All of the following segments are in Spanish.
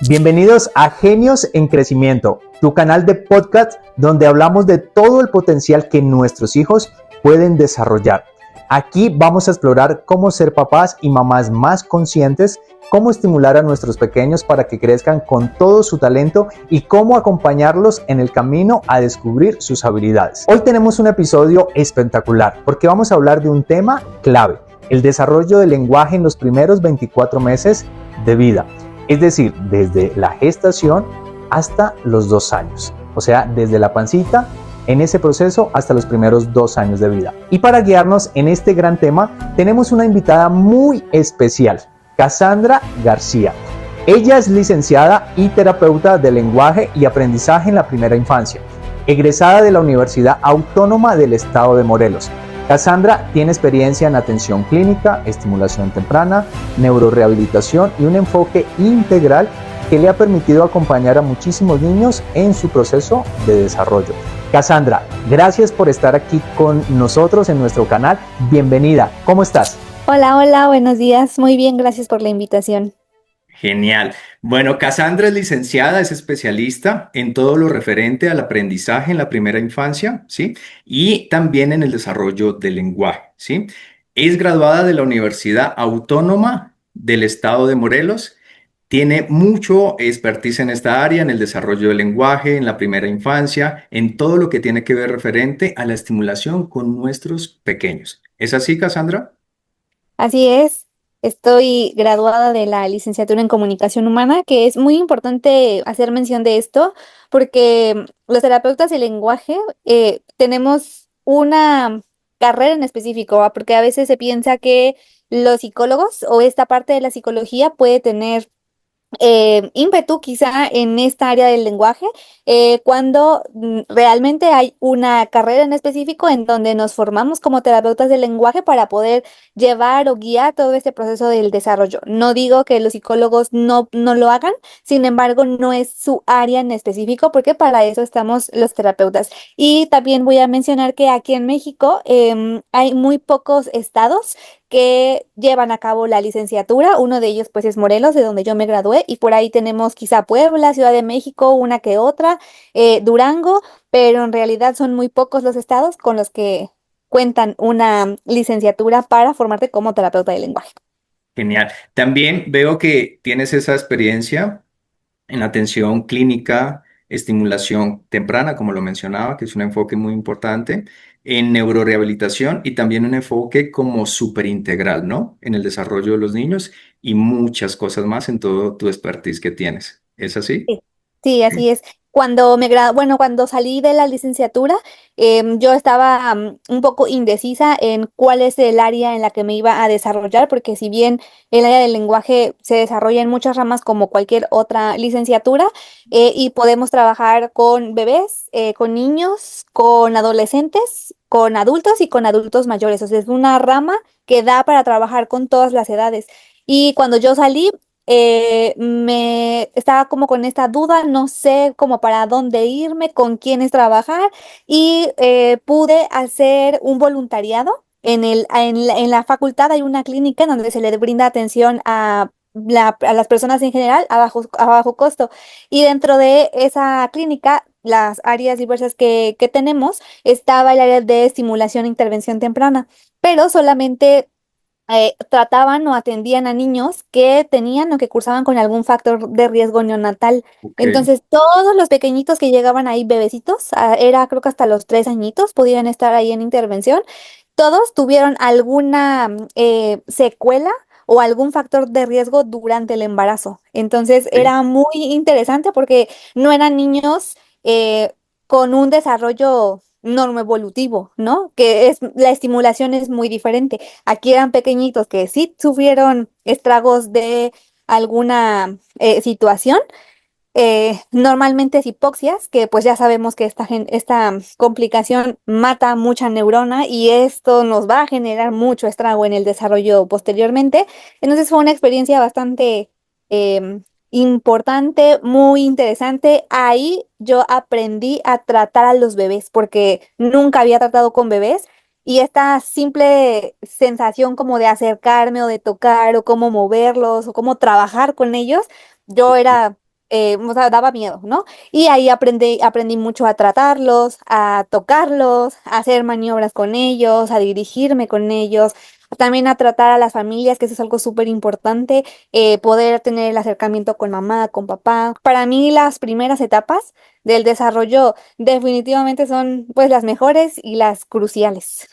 Bienvenidos a Genios en Crecimiento, tu canal de podcast donde hablamos de todo el potencial que nuestros hijos pueden desarrollar. Aquí vamos a explorar cómo ser papás y mamás más conscientes, cómo estimular a nuestros pequeños para que crezcan con todo su talento y cómo acompañarlos en el camino a descubrir sus habilidades. Hoy tenemos un episodio espectacular porque vamos a hablar de un tema clave, el desarrollo del lenguaje en los primeros 24 meses de vida. Es decir, desde la gestación hasta los 2 años. O sea, desde la pancita, en ese proceso, hasta los primeros 2 años de vida. Y para guiarnos en este gran tema, tenemos una invitada muy especial, Cassandra García. Ella es licenciada y terapeuta de lenguaje y aprendizaje en la primera infancia, egresada de la Universidad Autónoma del Estado de Morelos. Cassandra tiene experiencia en atención clínica, estimulación temprana, neurorehabilitación y un enfoque integral que le ha permitido acompañar a muchísimos niños en su proceso de desarrollo. Cassandra, gracias por estar aquí con nosotros en nuestro canal. Bienvenida, ¿cómo estás? Hola, buenos días. Muy bien, gracias por la invitación. Genial. Bueno, Cassandra es licenciada, es especialista en todo lo referente al aprendizaje en la primera infancia, ¿sí? Y también en el desarrollo del lenguaje, ¿sí? Es graduada de la Universidad Autónoma del Estado de Morelos. Tiene mucho expertise en esta área, en el desarrollo del lenguaje, en la primera infancia, en todo lo que tiene que ver referente a la estimulación con nuestros pequeños. ¿Es así, Cassandra? Así es, estoy graduada de la licenciatura en comunicación humana, que es muy importante hacer mención de esto, porque los terapeutas de lenguaje tenemos una carrera en específico, ¿va? Porque a veces se piensa que los psicólogos o esta parte de la psicología puede tener ímpetu quizá en esta área del lenguaje, cuando realmente hay una carrera en específico en donde nos formamos como terapeutas del lenguaje para poder llevar o guiar todo este proceso del desarrollo. No digo que los psicólogos no lo hagan, sin embargo, no es su área en específico porque para eso estamos los terapeutas. Y también voy a mencionar que aquí en México hay muy pocos estados que llevan a cabo la licenciatura. Uno de ellos pues es Morelos, de donde yo me gradué, y por ahí tenemos quizá Puebla, Ciudad de México, una que otra, Durango, pero en realidad son muy pocos los estados con los que cuentan una licenciatura para formarte como terapeuta de lenguaje. Genial. También veo que tienes esa experiencia en atención clínica, estimulación temprana, como lo mencionaba, que es un enfoque muy importante, en neurorehabilitación y también un enfoque como súper integral, ¿no? En el desarrollo de los niños y muchas cosas más en todo tu expertise que tienes. ¿Es así? Sí, sí, así es. Bueno, cuando salí de la licenciatura, yo estaba un poco indecisa en cuál es el área en la que me iba a desarrollar, porque si bien el área del lenguaje se desarrolla en muchas ramas como cualquier otra licenciatura, y podemos trabajar con bebés, con niños, con adolescentes, con adultos y con adultos mayores. O sea, es una rama que da para trabajar con todas las edades. Y cuando yo salí, me estaba como con esta duda, no sé cómo para dónde irme, con quiénes trabajar, y pude hacer un voluntariado en la facultad. Hay una clínica en donde se le brinda atención a las personas en general a bajo costo, y dentro de esa clínica, las áreas diversas que tenemos, estaba el área de estimulación e intervención temprana, pero solamente trataban o atendían a niños que tenían o que cursaban con algún factor de riesgo neonatal. Ok. Entonces, todos los pequeñitos que llegaban ahí, bebecitos, era creo que hasta los 3 añitos, podían estar ahí en intervención. Todos tuvieron alguna secuela o algún factor de riesgo durante el embarazo. Entonces, Ok. era muy interesante porque no eran niños con un desarrollo normoevolutivo, ¿no? Que es, la estimulación es muy diferente. Aquí eran pequeñitos que sí sufrieron estragos de alguna situación. Normalmente es hipoxias, que pues ya sabemos que esta complicación mata mucha neurona y esto nos va a generar mucho estrago en el desarrollo posteriormente. Entonces fue una experiencia bastante importante, muy interesante. Ahí yo aprendí a tratar a los bebés porque nunca había tratado con bebés. Y esta simple sensación como de acercarme o de tocar o cómo moverlos o cómo trabajar con ellos, yo era o sea, daba miedo, ¿no? Y ahí aprendí mucho a tratarlos, a tocarlos, a hacer maniobras con ellos, a dirigirme con ellos, también a tratar a las familias, que eso es algo súper importante, poder tener el acercamiento con mamá, con papá. Para mí las primeras etapas del desarrollo definitivamente son pues las mejores y las cruciales.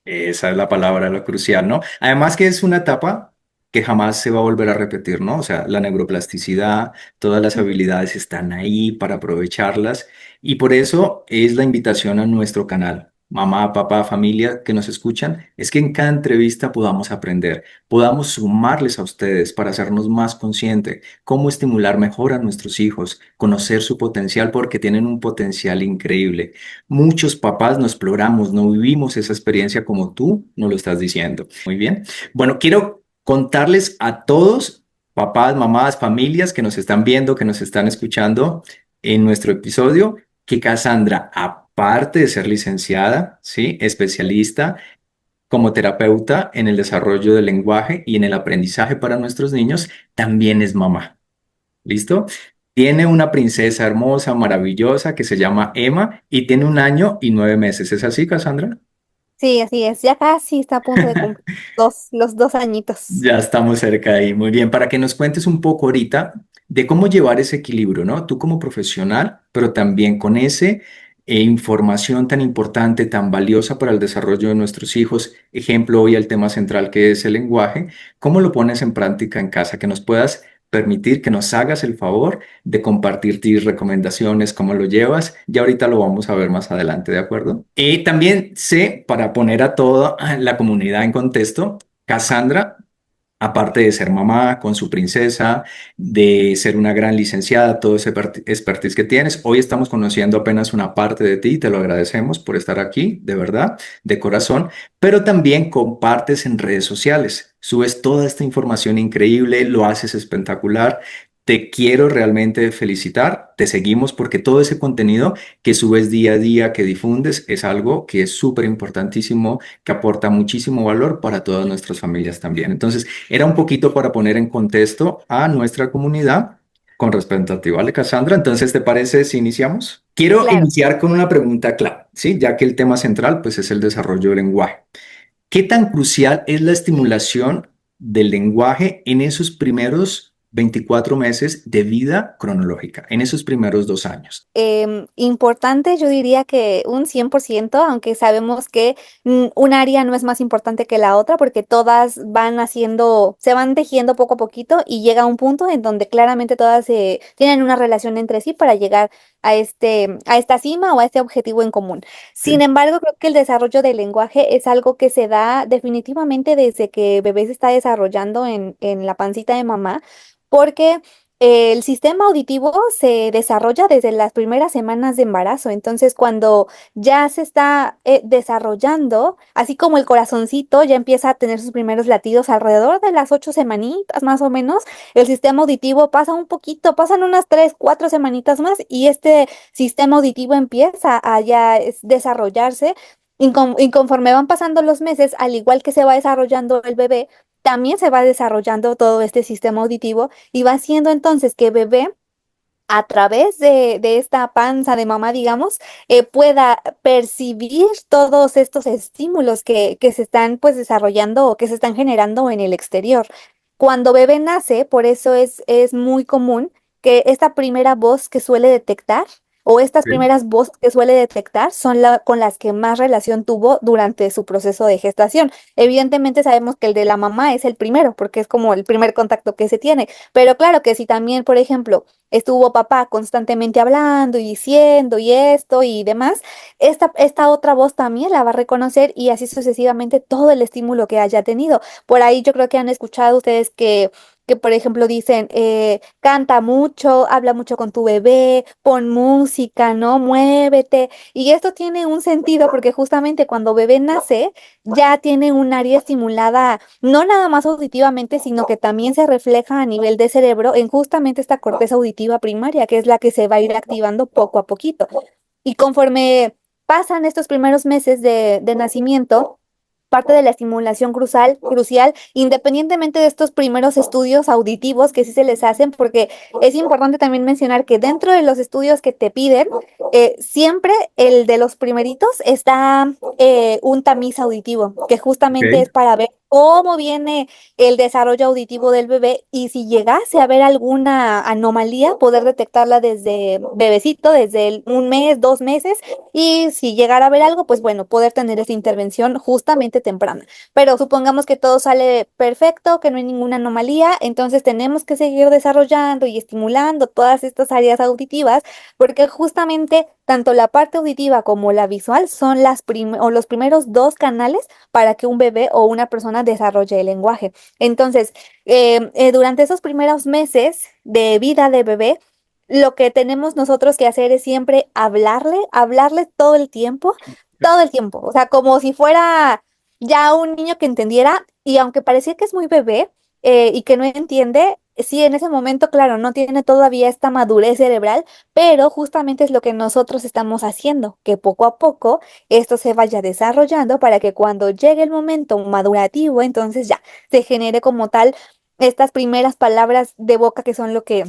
Esa es la palabra, lo crucial, ¿no? Además que es una etapa que jamás se va a volver a repetir, ¿no? O sea, la neuroplasticidad, todas las habilidades están ahí para aprovecharlas y por eso es la invitación a nuestro canal. Mamá, papá, familia que nos escuchan, es que en cada entrevista podamos aprender, podamos sumarles a ustedes para hacernos más conscientes, cómo estimular mejor a nuestros hijos, conocer su potencial porque tienen un potencial increíble. Muchos papás no exploramos, no vivimos esa experiencia como tú nos lo estás diciendo. Muy bien. Bueno, quiero contarles a todos, papás, mamás, familias que nos están viendo, que nos están escuchando en nuestro episodio, que Cassandra, aparte de ser licenciada, ¿sí? Especialista como terapeuta en el desarrollo del lenguaje y en el aprendizaje para nuestros niños, también es mamá. ¿Listo? Tiene una princesa hermosa, maravillosa, que se llama Emma y tiene 1 año y 9 meses. ¿Es así, Cassandra? Sí, así es, ya casi está a punto de cumplir los 2 añitos. Ya estamos cerca de ahí. Muy bien, para que nos cuentes un poco ahorita de cómo llevar ese equilibrio, ¿no? Tú como profesional, pero también con ese información tan importante, tan valiosa para el desarrollo de nuestros hijos. Ejemplo, hoy el tema central que es el lenguaje. ¿Cómo lo pones en práctica en casa? Que nos puedas permitir que nos hagas el favor de compartir tus recomendaciones, cómo lo llevas. Ya ahorita lo vamos a ver más adelante, ¿de acuerdo? Y también sé, para poner a toda la comunidad en contexto, Cassandra, aparte de ser mamá con su princesa, de ser una gran licenciada, todo ese expertise que tienes, hoy estamos conociendo apenas una parte de ti y te lo agradecemos por estar aquí, de verdad, de corazón, pero también compartes en redes sociales, subes toda esta información increíble, lo haces espectacular. Te quiero realmente felicitar, te seguimos porque todo ese contenido que subes día a día, que difundes, es algo que es súper importantísimo, que aporta muchísimo valor para todas nuestras familias también. Entonces, era un poquito para poner en contexto a nuestra comunidad con respecto a ti, ¿vale, Cassandra? Entonces, ¿te parece si iniciamos? Quiero Claro. iniciar con una pregunta clave, ¿sí? Ya que el tema central, pues, es el desarrollo del lenguaje. ¿Qué tan crucial es la estimulación del lenguaje en esos primeros 24 meses de vida cronológica, en esos primeros 2 años? Importante, yo diría que un 100%, aunque sabemos que un área no es más importante que la otra, porque todas van haciendo, se van tejiendo poco a poquito y llega un punto en donde claramente todas tienen una relación entre sí para llegar a esta cima o a este objetivo en común. Sin Sí. embargo, creo que el desarrollo del lenguaje es algo que se da definitivamente desde que bebé se está desarrollando en la pancita de mamá, porque el sistema auditivo se desarrolla desde las primeras semanas de embarazo, entonces cuando ya se está desarrollando, así como el corazoncito ya empieza a tener sus primeros latidos alrededor de las 8 semanitas más o menos, el sistema auditivo pasa un poquito, pasan unas 3, 4 semanitas más y este sistema auditivo empieza a ya desarrollarse. Y conforme van pasando los meses, al igual que se va desarrollando el bebé, también se va desarrollando todo este sistema auditivo y va haciendo entonces que bebé, a través de esta panza de mamá, digamos, pueda percibir todos estos estímulos que se están pues desarrollando o que se están generando en el exterior. Cuando bebé nace, por eso es muy común que esta primera voz que suele detectar o estas Sí. primeras voces que suele detectar son con las que más relación tuvo durante su proceso de gestación. Evidentemente sabemos que el de la mamá es el primero, porque es como el primer contacto que se tiene, pero claro que si también, por ejemplo, estuvo papá constantemente hablando y diciendo y esto y demás, esta otra voz también la va a reconocer y así sucesivamente todo el estímulo que haya tenido. Por ahí yo creo que han escuchado ustedes que por ejemplo, dicen, canta mucho, habla mucho con tu bebé, pon música, ¿no? Muévete. Y esto tiene un sentido porque justamente cuando bebé nace, ya tiene un área estimulada, no nada más auditivamente, sino que también se refleja a nivel de cerebro en justamente esta corteza auditiva primaria, que es la que se va a ir activando poco a poquito. Y conforme pasan estos primeros meses de nacimiento, parte de la estimulación crucial, independientemente de estos primeros estudios auditivos que sí se les hacen, porque es importante también mencionar que dentro de los estudios que te piden, siempre el de los primeritos está un tamiz auditivo, que justamente es Ok. para ver cómo viene el desarrollo auditivo del bebé y si llegase a haber alguna anomalía, poder detectarla desde bebecito, desde un mes, 2 meses, y si llegara a haber algo, pues bueno, poder tener esa intervención justamente temprana. Pero supongamos que todo sale perfecto, que no hay ninguna anomalía, entonces tenemos que seguir desarrollando y estimulando todas estas áreas auditivas, porque justamente tanto la parte auditiva como la visual son o los primeros dos canales para que un bebé o una persona desarrolle el lenguaje. Entonces, durante esos primeros meses de vida de bebé, lo que tenemos nosotros que hacer es siempre hablarle todo el tiempo, o sea, como si fuera ya un niño que entendiera, y aunque parecía que es muy bebé y que no entiende, sí, en ese momento, claro, no tiene todavía esta madurez cerebral, pero justamente es lo que nosotros estamos haciendo, que poco a poco esto se vaya desarrollando para que cuando llegue el momento madurativo, entonces ya se genere como tal estas primeras palabras de boca que son lo que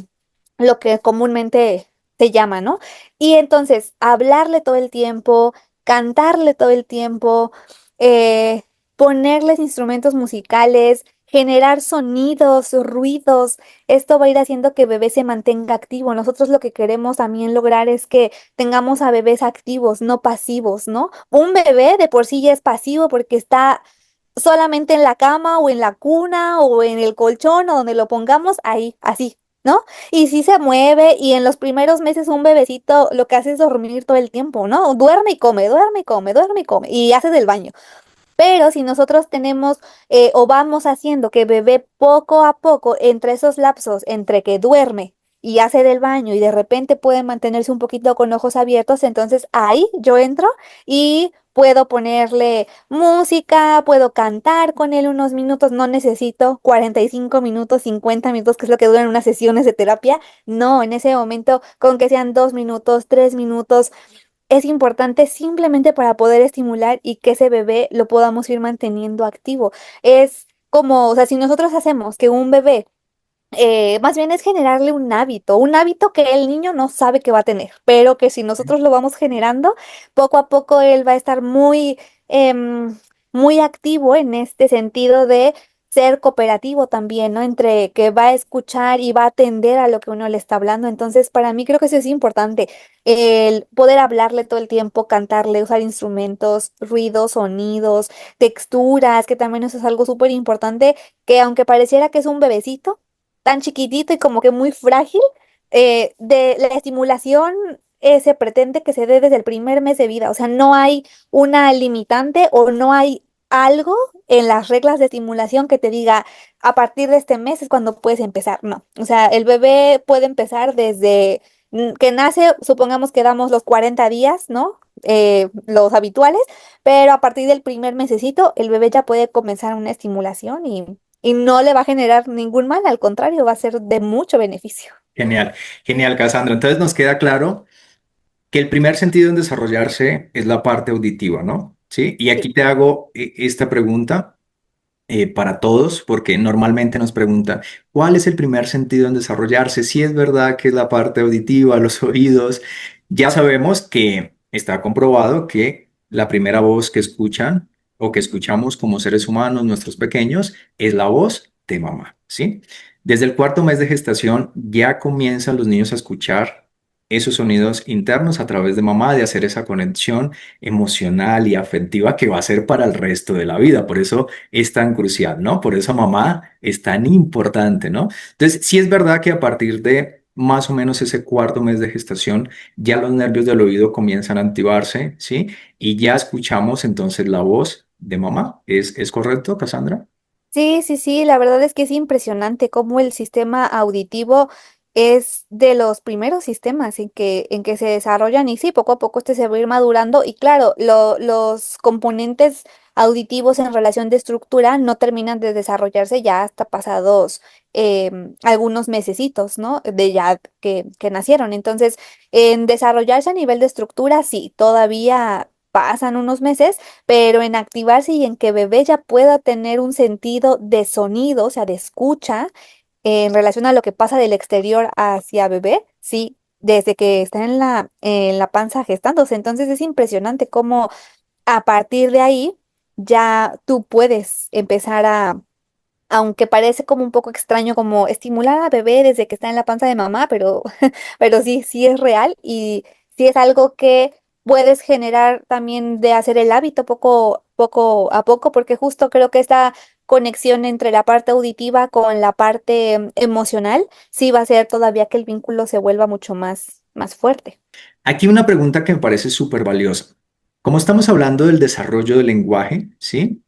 comúnmente se llama, ¿no? Y entonces, hablarle todo el tiempo, cantarle todo el tiempo, eh, ponerles instrumentos musicales, generar sonidos, ruidos, esto va a ir haciendo que bebé se mantenga activo. Nosotros lo que queremos también lograr es que tengamos a bebés activos, no pasivos, ¿no? Un bebé de por sí ya es pasivo porque está solamente en la cama o en la cuna o en el colchón o donde lo pongamos, ahí, así, ¿no? Y sí se mueve y en los primeros meses un bebecito lo que hace es dormir todo el tiempo, ¿no? Duerme y come, duerme y come, duerme y come y hace del baño. Pero si nosotros tenemos o vamos haciendo que bebé poco a poco, entre esos lapsos, entre que duerme y hace del baño y de repente puede mantenerse un poquito con ojos abiertos, entonces ahí yo entro y puedo ponerle música, puedo cantar con él unos minutos, no necesito 45 minutos, 50 minutos, que es lo que duran unas sesiones de terapia. No, en ese momento, con que sean 2 minutos, 3 minutos, es importante simplemente para poder estimular y que ese bebé lo podamos ir manteniendo activo. Es como, o sea, si nosotros hacemos que un bebé, más bien es generarle un hábito que el niño no sabe que va a tener, pero que si nosotros lo vamos generando, poco a poco él va a estar muy activo en este sentido de ser cooperativo también, ¿no? Entre que va a escuchar y va a atender a lo que uno le está hablando. Entonces, para mí creo que eso es importante, el poder hablarle todo el tiempo, cantarle, usar instrumentos, ruidos, sonidos, texturas, que también eso es algo súper importante, que aunque pareciera que es un bebecito, tan chiquitito y como que muy frágil, de la estimulación se pretende que se dé desde el primer mes de vida. O sea, no hay una limitante o no hay algo en las reglas de estimulación que te diga a partir de este mes es cuando puedes empezar. No. O sea, el bebé puede empezar desde que nace, supongamos que damos los 40 días, ¿no? Los habituales, pero a partir del primer mesecito el bebé ya puede comenzar una estimulación y no le va a generar ningún mal, al contrario, va a ser de mucho beneficio. Genial, genial, Cassandra. Entonces nos queda claro que el primer sentido en desarrollarse es la parte auditiva, ¿no? Sí. Y Sí. aquí te hago esta pregunta para todos, porque normalmente nos preguntan, ¿cuál es el primer sentido en desarrollarse? Si es verdad que es la parte auditiva, los oídos. Ya sabemos que está comprobado que la primera voz que escuchan o que escuchamos como seres humanos, nuestros pequeños, es la voz de mamá, ¿sí? Desde el cuarto mes de gestación ya comienzan los niños a escuchar esos sonidos internos a través de mamá, de hacer esa conexión emocional y afectiva que va a ser para el resto de la vida. Por eso es tan crucial, ¿no? Por eso mamá es tan importante, ¿no? Entonces, sí es verdad que a partir de más o menos ese cuarto mes de gestación, ya los nervios del oído comienzan a activarse, ¿sí? Y ya escuchamos entonces la voz de mamá. Es correcto, Cassandra? Sí, sí, sí, la verdad es que es impresionante cómo el sistema auditivo es de los primeros sistemas en que se desarrollan y sí, poco a poco este se va a ir madurando y claro, los componentes auditivos en relación de estructura no terminan de desarrollarse ya hasta pasados algunos mesecitos, ¿no? De ya que nacieron. Entonces, en desarrollarse a nivel de estructura, sí, todavía pasan unos meses, pero en activarse y en que bebé ya pueda tener un sentido de sonido, o sea, de escucha, en relación a lo que pasa del exterior hacia bebé, sí, desde que está en la panza gestándose. Entonces es impresionante cómo a partir de ahí ya tú puedes empezar a, aunque parece como un poco extraño, como estimular a bebé desde que está en la panza de mamá, pero, pero sí, sí es real y sí es algo que puedes generar también de hacer el hábito poco a poco, porque justo creo que esta conexión entre la parte auditiva con la parte emocional sí va a hacer todavía que el vínculo se vuelva mucho más fuerte. Aquí una pregunta que me parece súper valiosa. Como estamos hablando del desarrollo del lenguaje, ¿sí?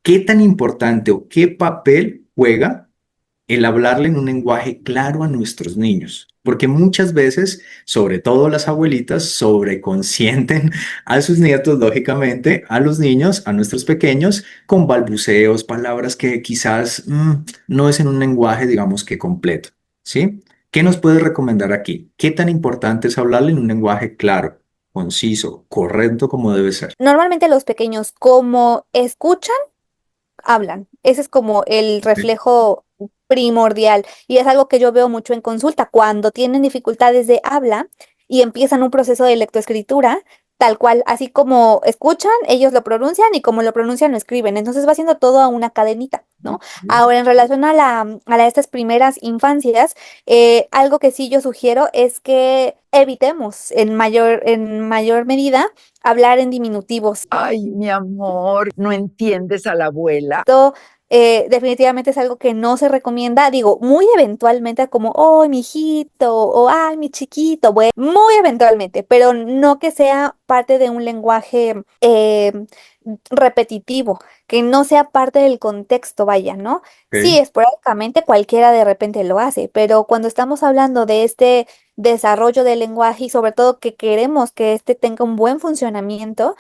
¿Qué tan importante o qué papel juega el hablarle en un lenguaje claro a nuestros niños? Porque muchas veces, sobre todo las abuelitas, sobreconsienten a sus nietos, lógicamente, a los niños, a nuestros pequeños, con balbuceos, palabras que quizás no es en un lenguaje, digamos que completo, ¿sí? ¿Qué nos puedes recomendar aquí? ¿Qué tan importante es hablarle en un lenguaje claro, conciso, correcto como debe ser? Normalmente los pequeños, como escuchan, hablan. Ese es como el Sí. reflejo primordial y es algo que yo veo mucho en consulta. Cuando tienen dificultades de habla y empiezan un proceso de lectoescritura, tal cual, así como escuchan, ellos lo pronuncian y como lo pronuncian, lo escriben. Entonces va siendo todo a una cadenita, ¿no? Ahora, en relación a estas primeras infancias, algo que sí yo sugiero es que evitemos en mayor medida hablar en diminutivos. Ay, mi amor, ¿no entiendes a la abuela? Esto definitivamente es algo que no se recomienda, digo, muy eventualmente como, oh, mi hijito, o ay, mi chiquito, bueno, muy eventualmente, pero no que sea parte de un lenguaje repetitivo, que no sea parte del contexto, vaya, ¿no? Sí, Ok. esporádicamente cualquiera de repente lo hace, pero cuando estamos hablando de este desarrollo del lenguaje y sobre todo que queremos que este tenga un buen funcionamiento,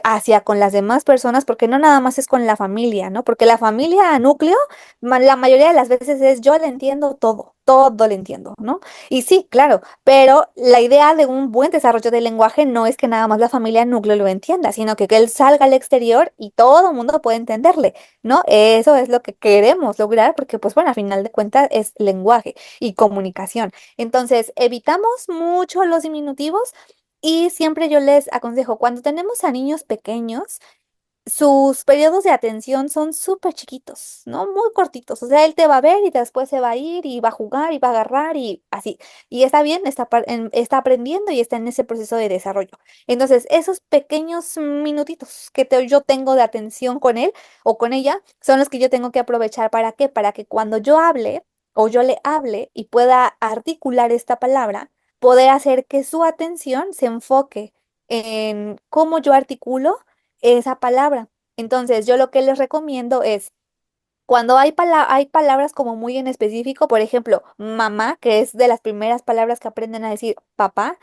hacia con las demás personas, porque no nada más es con la familia, ¿no? Porque la familia núcleo, la mayoría de las veces es yo le entiendo todo, todo le entiendo, ¿no? Y sí, claro, pero la idea de un buen desarrollo del lenguaje no es que nada más la familia núcleo lo entienda, sino que él salga al exterior y todo el mundo puede entenderle, ¿no? Eso es lo que queremos lograr, porque pues bueno, a final de cuentas es lenguaje y comunicación. Entonces, evitamos mucho los diminutivos y siempre yo les aconsejo, cuando tenemos a niños pequeños, sus periodos de atención son súper chiquitos, ¿no? Muy cortitos. O sea, él te va a ver y después se va a ir y va a jugar y va a agarrar y así. Y está bien, está aprendiendo y está en ese proceso de desarrollo. Entonces, esos pequeños minutitos que yo tengo de atención con él o con ella son los que yo tengo que aprovechar. ¿Para qué? Para que cuando yo hable o yo le hable y pueda articular esta palabra, poder hacer que su atención se enfoque en cómo yo articulo esa palabra. Entonces, yo lo que les recomiendo es, cuando hay palabras como muy en específico, por ejemplo, mamá, que es de las primeras palabras que aprenden a decir papá,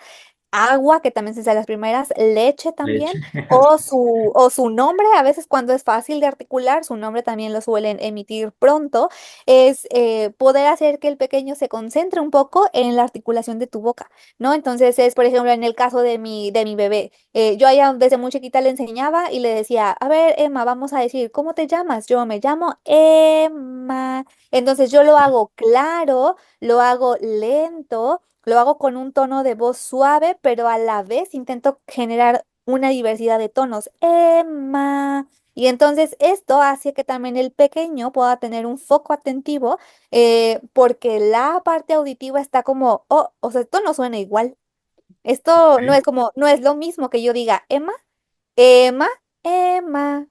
agua, que también se dice las primeras, leche también, Leche. o su nombre, a veces cuando es fácil de articular, su nombre también lo suelen emitir pronto, es poder hacer que el pequeño se concentre un poco en la articulación de tu boca, ¿no? Entonces es, por ejemplo, en el caso de mi bebé, yo ya desde muy chiquita le enseñaba y le decía, a ver, Emma, vamos a decir, ¿cómo te llamas? Yo me llamo Emma. Entonces yo lo hago claro, lo hago lento, lo hago con un tono de voz suave, pero a la vez intento generar una diversidad de tonos. Emma. Y entonces esto hace que también el pequeño pueda tener un foco atentivo, porque la parte auditiva está como, oh, o sea, esto no suena igual. Esto no es como, no es lo mismo que yo diga Emma, Emma, Emma.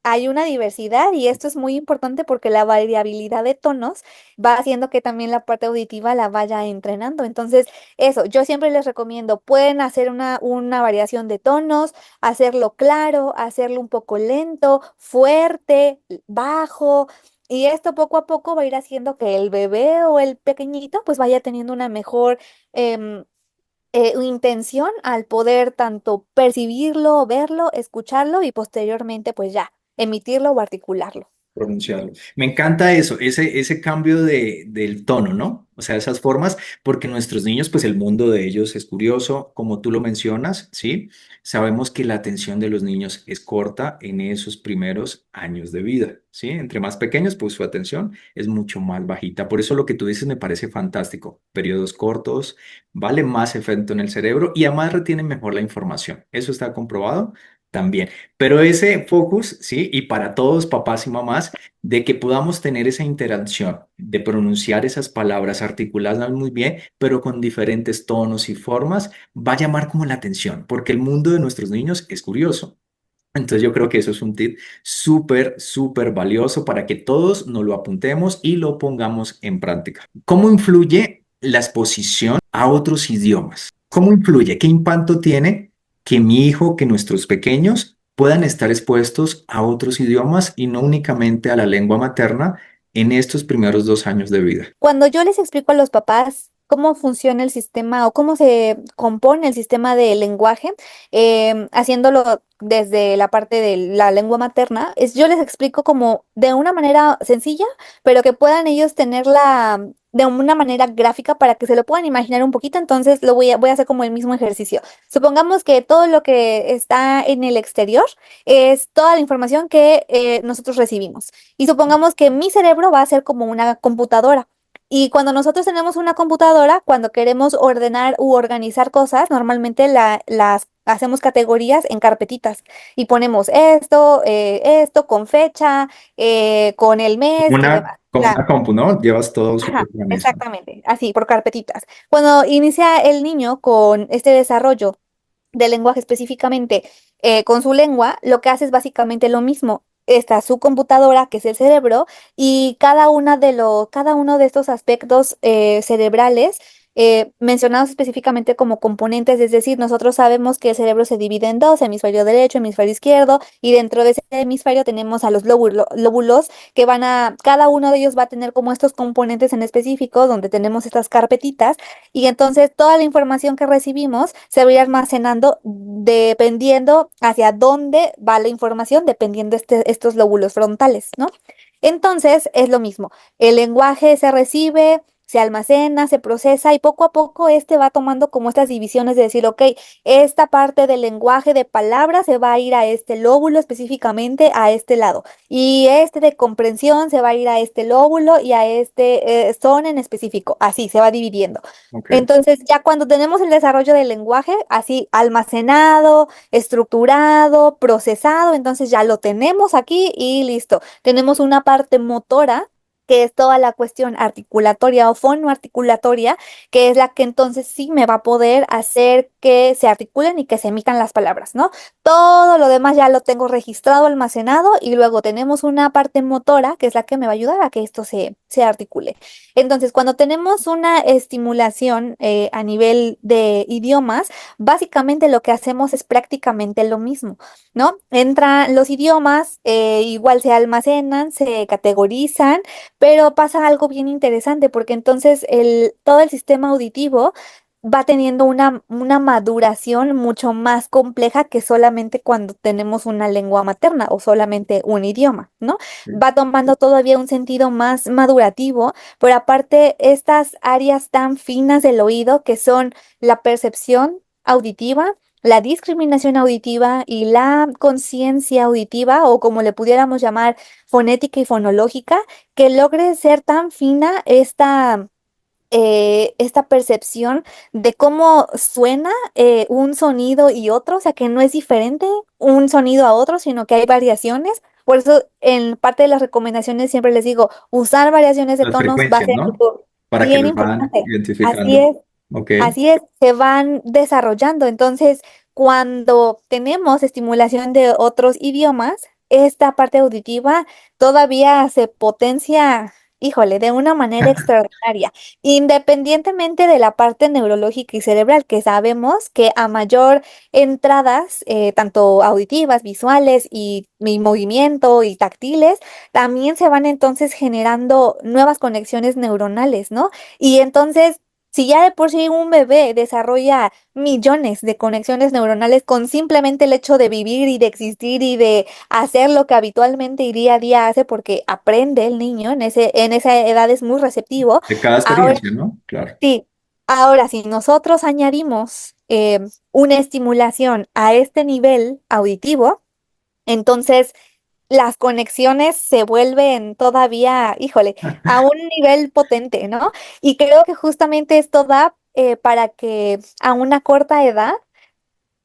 Hay una diversidad y esto es muy importante porque la variabilidad de tonos va haciendo que también la parte auditiva la vaya entrenando. Entonces, eso, yo siempre les recomiendo, pueden hacer una variación de tonos, hacerlo claro, hacerlo un poco lento, fuerte, bajo. Y esto poco a poco va a ir haciendo que el bebé o el pequeñito pues vaya teniendo una mejor em, intención al poder tanto percibirlo, verlo, escucharlo y posteriormente pues ya emitirlo o articularlo. pronunciarlo. Me encanta eso, ese cambio del tono, ¿no? O sea, esas formas, porque nuestros niños, pues el mundo de ellos es curioso, como tú lo mencionas, ¿sí? Sabemos que la atención de los niños es corta en esos primeros años de vida, ¿sí? Entre más pequeños, pues su atención es mucho más bajita. Por eso lo que tú dices me parece fantástico. Periodos cortos, vale más efecto en el cerebro y además retienen mejor la información. Eso está comprobado también. Pero ese focus, ¿sí? Y para todos, papás y mamás, de que podamos tener esa interacción, de pronunciar esas palabras, articularlas muy bien, pero con diferentes tonos y formas, va a llamar como la atención, porque el mundo de nuestros niños es curioso. Entonces yo creo que eso es un tip súper, súper valioso para que todos nos lo apuntemos y lo pongamos en práctica. ¿Cómo influye la exposición a otros idiomas? ¿Cómo influye? ¿Qué impacto tiene que mi hijo, que nuestros pequeños puedan estar expuestos a otros idiomas y no únicamente a la lengua materna en estos primeros 2 años de vida? Cuando yo les explico a los papás cómo funciona el sistema o cómo se compone el sistema de lenguaje, haciéndolo desde la parte de la lengua materna, yo les explico como de una manera sencilla, pero que puedan ellos tenerla de una manera gráfica para que se lo puedan imaginar un poquito. Entonces voy a hacer como el mismo ejercicio. Supongamos que todo lo que está en el exterior es toda la información que nosotros recibimos. Y supongamos que mi cerebro va a ser como una computadora. Y cuando nosotros tenemos una computadora, cuando queremos ordenar u organizar cosas, normalmente las hacemos categorías en carpetitas y ponemos esto con fecha, con el mes y demás. Como una compu, ¿no? Llevas todo súper Ajá, organizado. exactamente, así, por carpetitas. Cuando inicia el niño con este desarrollo del lenguaje específicamente con su lengua, lo que hace es básicamente lo mismo. Está su computadora, que es el cerebro, y cada uno de estos aspectos cerebrales mencionados específicamente como componentes, es decir, nosotros sabemos que el cerebro se divide en dos, hemisferio derecho, hemisferio izquierdo, y dentro de ese hemisferio tenemos a los lóbulos que cada uno de ellos va a tener como estos componentes en específico, donde tenemos estas carpetitas y entonces toda la información que recibimos se va a ir almacenando dependiendo hacia dónde va la información, dependiendo estos lóbulos frontales, ¿no? Entonces es lo mismo. El lenguaje se recibe, se almacena, se procesa y poco a poco este va tomando como estas divisiones de decir, ok, esta parte del lenguaje de palabras se va a ir a este lóbulo específicamente a este lado y este de comprensión se va a ir a este lóbulo y a este son en específico. Así se va dividiendo. Ok. Entonces, ya cuando tenemos el desarrollo del lenguaje así almacenado, estructurado, procesado, entonces ya lo tenemos aquí y listo. Tenemos una parte motora, que es toda la cuestión articulatoria o fonoarticulatoria, que es la que entonces sí me va a poder hacer que se articulen y que se emitan las palabras, ¿no? Todo lo demás ya lo tengo registrado, almacenado y luego tenemos una parte motora, que es la que me va a ayudar a que esto se articule. Entonces, cuando tenemos una estimulación a nivel de idiomas, básicamente lo que hacemos es prácticamente lo mismo, ¿no? Entran los idiomas, igual se almacenan, se categorizan, pero pasa algo bien interesante porque entonces todo el sistema auditivo va teniendo una maduración mucho más compleja que solamente cuando tenemos una lengua materna o solamente un idioma, ¿no? Va tomando todavía un sentido más madurativo, pero aparte estas áreas tan finas del oído que son la percepción auditiva, la discriminación auditiva y la conciencia auditiva, o como le pudiéramos llamar, fonética y fonológica, que logre ser tan fina esta percepción de cómo suena un sonido y otro, o sea, que no es diferente un sonido a otro, sino que hay variaciones. Por eso, en parte de las recomendaciones siempre les digo, usar variaciones de Las tonos va a frecuencias, ser ¿no? algo Para que bien los van importante. Así identificando. es. Ok. Así es, se van desarrollando. Entonces, cuando tenemos estimulación de otros idiomas, esta parte auditiva todavía se potencia, híjole, de una manera extraordinaria, independientemente de la parte neurológica y cerebral, que sabemos que a mayor entradas, tanto auditivas, visuales y movimiento y táctiles, también se van entonces generando nuevas conexiones neuronales, ¿no? Y entonces Si ya de por sí un bebé desarrolla millones de conexiones neuronales con simplemente el hecho de vivir y de existir y de hacer lo que habitualmente y día a día hace porque aprende el niño, en esa edad es muy receptivo. De cada Ahora experiencia, ¿no? Claro. sí, ahora si nosotros añadimos una estimulación a este nivel auditivo, entonces las conexiones se vuelven todavía, híjole, a un nivel potente, ¿no? Y creo que justamente esto da para que a una corta edad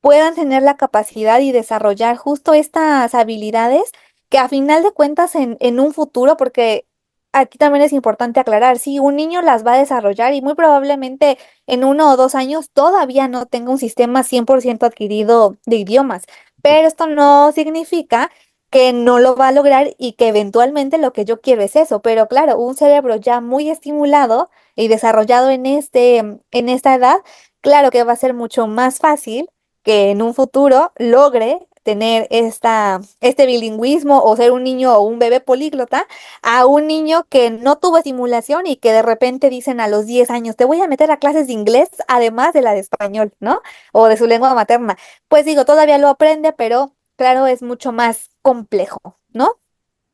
puedan tener la capacidad y desarrollar justo estas habilidades que a final de cuentas en un futuro, porque aquí también es importante aclarar, sí, un niño las va a desarrollar y muy probablemente en 1 o 2 años todavía no tenga un sistema 100% adquirido de idiomas, pero esto no significa que no lo va a lograr y que eventualmente lo que yo quiero es eso, pero claro, un cerebro ya muy estimulado y desarrollado en esta edad, claro que va a ser mucho más fácil que en un futuro logre tener este bilingüismo o ser un niño o un bebé políglota a un niño que no tuvo estimulación y que de repente dicen a los 10 años, te voy a meter a clases de inglés además de la de español, ¿no? O de su lengua materna. Pues digo, todavía lo aprende, pero claro, es mucho más complejo, ¿no?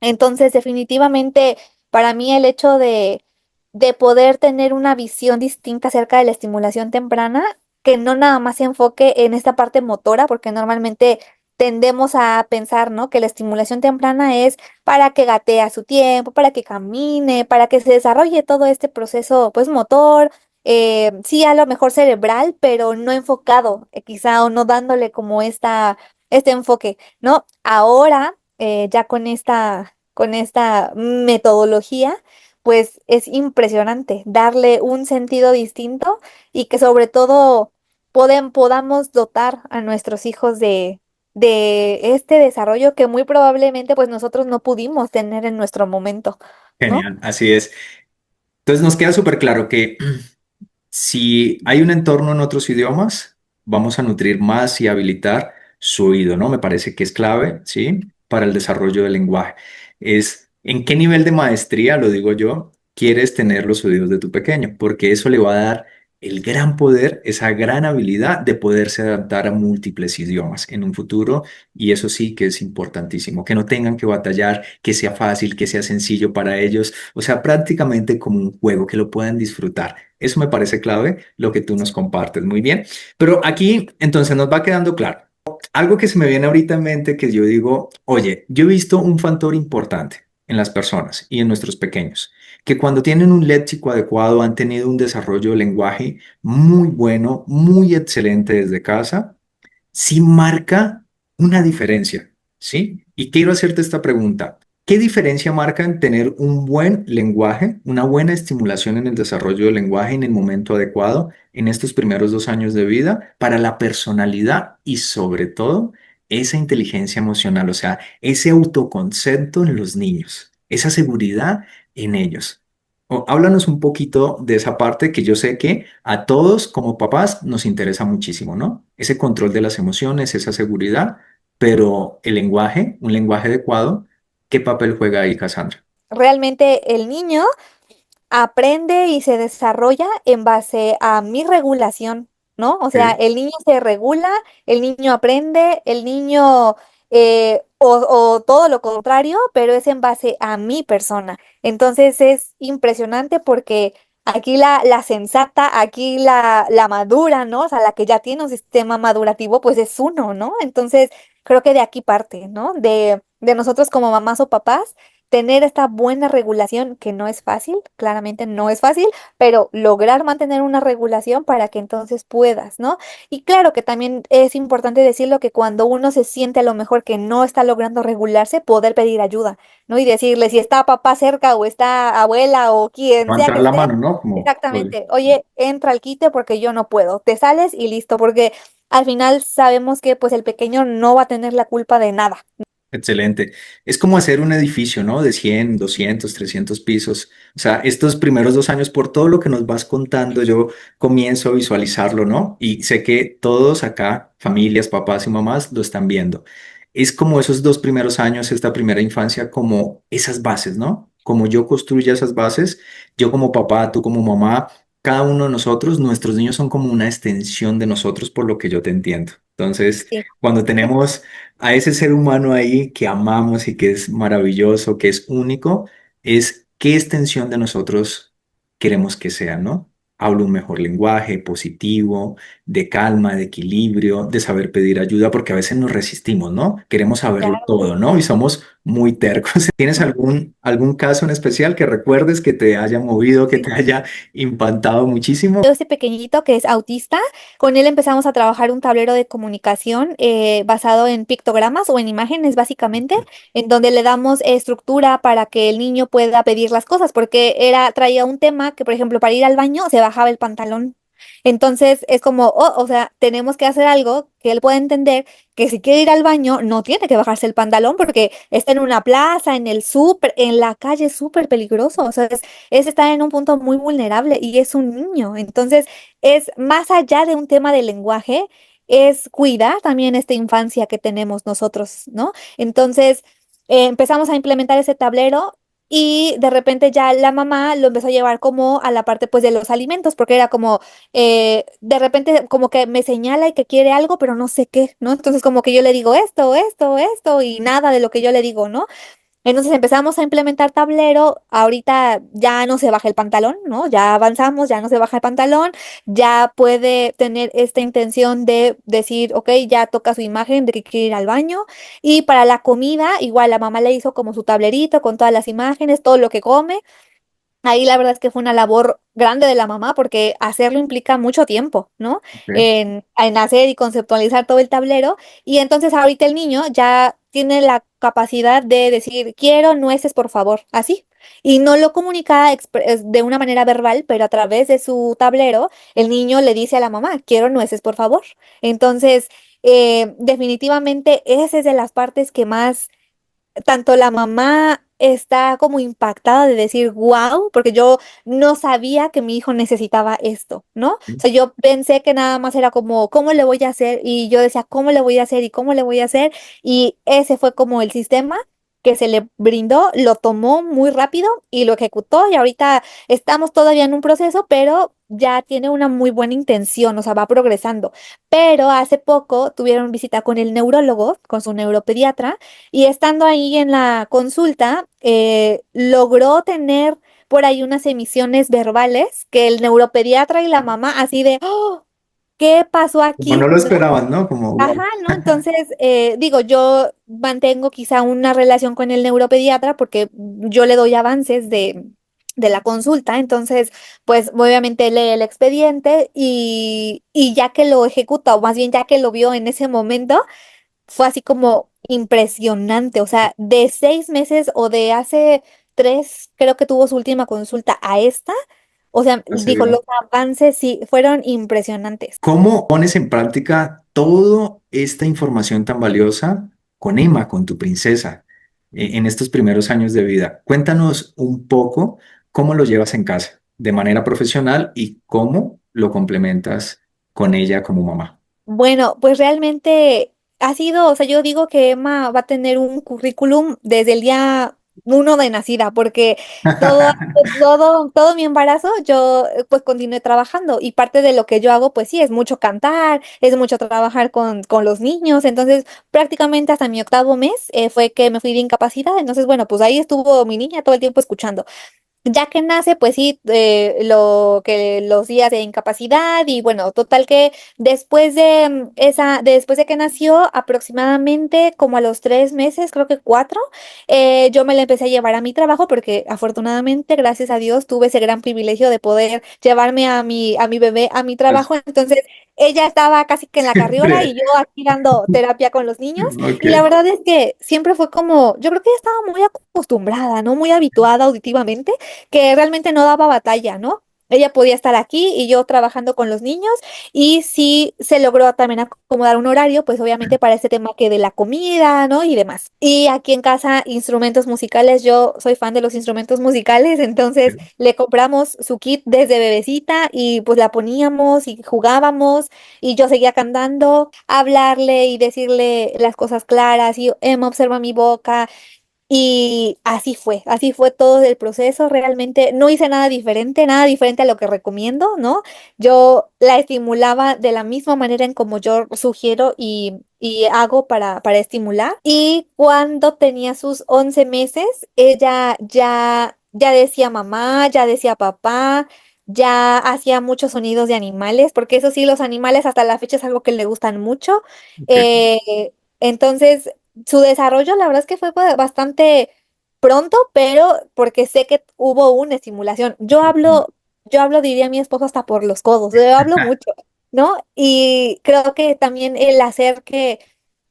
Entonces, definitivamente, para mí el hecho de poder tener una visión distinta acerca de la estimulación temprana, que no nada más se enfoque en esta parte motora, porque normalmente tendemos a pensar, ¿no? Que la estimulación temprana es para que gatee a su tiempo, para que camine, para que se desarrolle todo este proceso, pues, motor, sí, a lo mejor cerebral, pero no enfocado, quizá, o no dándole como este enfoque, ¿no? Ahora ya con esta metodología, pues es impresionante darle un sentido distinto y que sobre todo podamos dotar a nuestros hijos de este desarrollo que muy probablemente pues nosotros no pudimos tener en nuestro momento, ¿no? Genial, así es. Entonces nos queda súper claro que si hay un entorno en otros idiomas, vamos a nutrir más y habilitar su oído, ¿no? Me parece que es clave, ¿sí? Para el desarrollo del lenguaje. Es en qué nivel de maestría, lo digo yo, quieres tener los oídos de tu pequeño, porque eso le va a dar el gran poder, esa gran habilidad de poderse adaptar a múltiples idiomas en un futuro, y eso sí que es importantísimo, que no tengan que batallar, que sea fácil, que sea sencillo para ellos, o sea, prácticamente como un juego, que lo puedan disfrutar. Eso me parece clave, lo que tú nos compartes. Muy bien. Pero aquí entonces nos va quedando claro. Algo que se me viene ahorita en mente que yo digo, oye, yo he visto un factor importante en las personas y en nuestros pequeños, que cuando tienen un léxico adecuado han tenido un desarrollo de lenguaje muy bueno, muy excelente desde casa, sí marca una diferencia, ¿sí? Y quiero hacerte esta pregunta. ¿Qué diferencia marca en tener un buen lenguaje, una buena estimulación en el desarrollo del lenguaje en el momento adecuado en estos primeros 2 años de vida para la personalidad y sobre todo esa inteligencia emocional, o sea, ese autoconcepto en los niños, esa seguridad en ellos? Háblanos un poquito de esa parte que yo sé que a todos como papás nos interesa muchísimo, ¿no? Ese control de las emociones, esa seguridad, pero el lenguaje, un lenguaje adecuado, ¿qué papel juega ahí, Cassandra? Realmente el niño aprende y se desarrolla en base a mi regulación, ¿no? O sea, Ok. el niño se regula, el niño aprende, el niño, o todo lo contrario, pero es en base a mi persona. Entonces es impresionante porque aquí la sensata, aquí la madura, ¿no? O sea, la que ya tiene un sistema madurativo, pues es uno, ¿no? Entonces creo que de aquí parte, ¿no? De nosotros como mamás o papás tener esta buena regulación, que no es fácil, claramente no es fácil, pero lograr mantener una regulación para que entonces puedas, ¿no? Y claro que también es importante decirlo que cuando uno se siente a lo mejor que no está logrando regularse, poder pedir ayuda, ¿no? Y decirle si está papá cerca o está abuela o quien sea Levantar que la esté, mano, ¿no? Como, oye, exactamente, oye, entra al quite porque yo no puedo, te sales y listo, porque al final sabemos que pues el pequeño no va a tener la culpa de nada. excelente. Es como hacer un edificio, ¿no? De 100, 200, 300 pisos. O sea, estos primeros 2 años, por todo lo que nos vas contando, yo comienzo a visualizarlo, ¿no? Y sé que todos acá, familias, papás y mamás, lo están viendo. Es como esos 2 primeros años, esta primera infancia, como esas bases, ¿no? Como yo construya esas bases, yo como papá, tú como mamá, cada uno de nosotros, nuestros niños son como una extensión de nosotros, por lo que yo te entiendo. Entonces, Sí. cuando tenemos a ese ser humano ahí que amamos y que es maravilloso, que es único, es qué extensión de nosotros queremos que sea, ¿no? Hablo un mejor lenguaje positivo, de calma, de equilibrio, de saber pedir ayuda, porque a veces nos resistimos, ¿no? Queremos saberlo Claro. todo, ¿no? Y somos muy tercos. ¿Tienes algún caso en especial que recuerdes que te haya movido, que te haya impactado muchísimo? Ese pequeñito que es autista, con él empezamos a trabajar un tablero de comunicación basado en pictogramas o en imágenes básicamente, en donde le damos estructura para que el niño pueda pedir las cosas, porque traía un tema que, por ejemplo, para ir al baño se bajaba el pantalón. Entonces es como, o sea, tenemos que hacer algo que él pueda entender que si quiere ir al baño no tiene que bajarse el pantalón porque está en una plaza, en el súper, en la calle, es súper peligroso. O sea, es estar en un punto muy vulnerable y es un niño. Entonces, es más allá de un tema de lenguaje, es cuidar también esta infancia que tenemos nosotros, ¿no? Entonces, empezamos a implementar ese tablero. Y de repente ya la mamá lo empezó a llevar como a la parte pues de los alimentos, porque era como, de repente como que me señala y que quiere algo, pero no sé qué, ¿no? Entonces como que yo le digo esto, y nada de lo que yo le digo, ¿no? Entonces empezamos a implementar tablero, ahorita ya no se baja el pantalón, ¿no? Ya avanzamos, ya no se baja el pantalón, ya puede tener esta intención de decir, ok, ya toca su imagen de que quiere ir al baño. Y para la comida, igual la mamá le hizo como su tablerito con todas las imágenes, todo lo que come. Ahí la verdad es que fue una labor grande de la mamá porque hacerlo implica mucho tiempo, ¿no? Ok. En hacer y conceptualizar todo el tablero. Y entonces ahorita el niño ya tiene la capacidad de decir, quiero nueces, por favor, así. Y no lo comunica de una manera verbal, pero a través de su tablero, el niño le dice a la mamá, quiero nueces, por favor. Entonces, definitivamente esa es de las partes que más tanto la mamá está como impactada de decir, wow, porque yo no sabía que mi hijo necesitaba esto, ¿no? O sea, yo pensé que nada más era como, ¿cómo le voy a hacer? Y yo decía, ¿cómo le voy a hacer? ¿Y cómo le voy a hacer? Y ese fue como el sistema que se le brindó, lo tomó muy rápido y lo ejecutó y ahorita estamos todavía en un proceso, pero ya tiene una muy buena intención, o sea, va progresando. Pero hace poco tuvieron visita con el neurólogo, con su neuropediatra, y estando ahí en la consulta, logró tener por ahí unas emisiones verbales que el neuropediatra y la mamá así de, oh, ¿qué pasó Como no aquí? lo ¿No? esperaban, ¿no? Como, Ajá, wow. ¿no? Entonces, digo, yo mantengo quizá una relación con el neuropediatra porque yo le doy avances de la consulta, entonces, pues obviamente lee el expediente y ya que lo ejecuta, o más bien ya que lo vio en ese momento, fue así como impresionante, o sea, de 6 meses o de hace 3, creo que tuvo su última consulta a esta, o sea, digo, los avances sí fueron impresionantes. ¿Cómo pones en práctica toda esta información tan valiosa con Emma, con tu princesa, en estos primeros años de vida? Cuéntanos un poco cómo lo llevas en casa de manera profesional y cómo lo complementas con ella como mamá. Bueno, pues realmente ha sido, o sea, yo digo que Emma va a tener un currículum desde el día 1 de nacida, porque todo, todo mi embarazo yo pues continué trabajando y parte de lo que yo hago pues sí, es mucho cantar, es mucho trabajar con los niños, entonces prácticamente hasta mi octavo mes fue que me fui de incapacidad, entonces bueno, pues ahí estuvo mi niña todo el tiempo escuchando. Ya que nace, pues sí, lo que los días de incapacidad y bueno, total que después de que nació, aproximadamente como a los 3 meses, creo que 4, yo me la empecé a llevar a mi trabajo porque afortunadamente, gracias a Dios, tuve ese gran privilegio de poder llevarme a mi bebé a mi Pues, trabajo. Entonces, ella estaba casi que en la carriola y siempre. yo aquí dando terapia con los niños. Ok. Y la verdad es que siempre fue como, yo creo que ella estaba muy acostumbrada, ¿no? Muy habituada auditivamente que realmente no daba batalla, ¿no? Ella podía estar aquí y yo trabajando con los niños y sí se logró también acomodar un horario, pues obviamente para este tema que de la comida, ¿no? Y demás. Y aquí en casa, instrumentos musicales, yo soy fan de los instrumentos musicales, entonces le compramos su kit desde bebecita y pues la poníamos y jugábamos y yo seguía cantando, hablarle y decirle las cosas claras y Emma observa mi boca Y así fue todo el proceso. Realmente no hice nada diferente a lo que recomiendo, ¿no? Yo la estimulaba de la misma manera en como yo sugiero y hago para estimular. Y cuando tenía sus 11 meses, ella ya decía mamá, ya decía papá, ya hacía muchos sonidos de animales, porque eso sí, los animales hasta la fecha es algo que le gustan mucho. Ok. Entonces, su desarrollo, la verdad es que fue bastante pronto, pero porque sé que hubo una estimulación. Diría mi esposo, hasta por los codos, yo hablo mucho, ¿no? Y creo que también el hacer que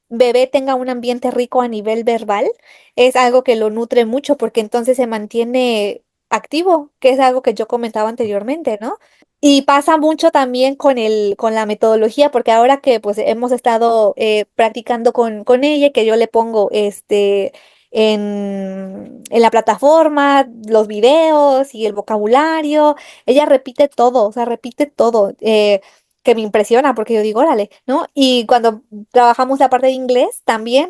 bebé tenga un ambiente rico a nivel verbal es algo que lo nutre mucho porque entonces se mantiene activo, que es algo que yo comentaba anteriormente, ¿no? Y pasa mucho también con la metodología, porque ahora que pues hemos estado practicando con ella, que yo le pongo en la plataforma, los videos y el vocabulario, ella repite todo, o sea, repite todo. Que me impresiona porque yo digo, órale, ¿no? Y cuando trabajamos la parte de inglés, también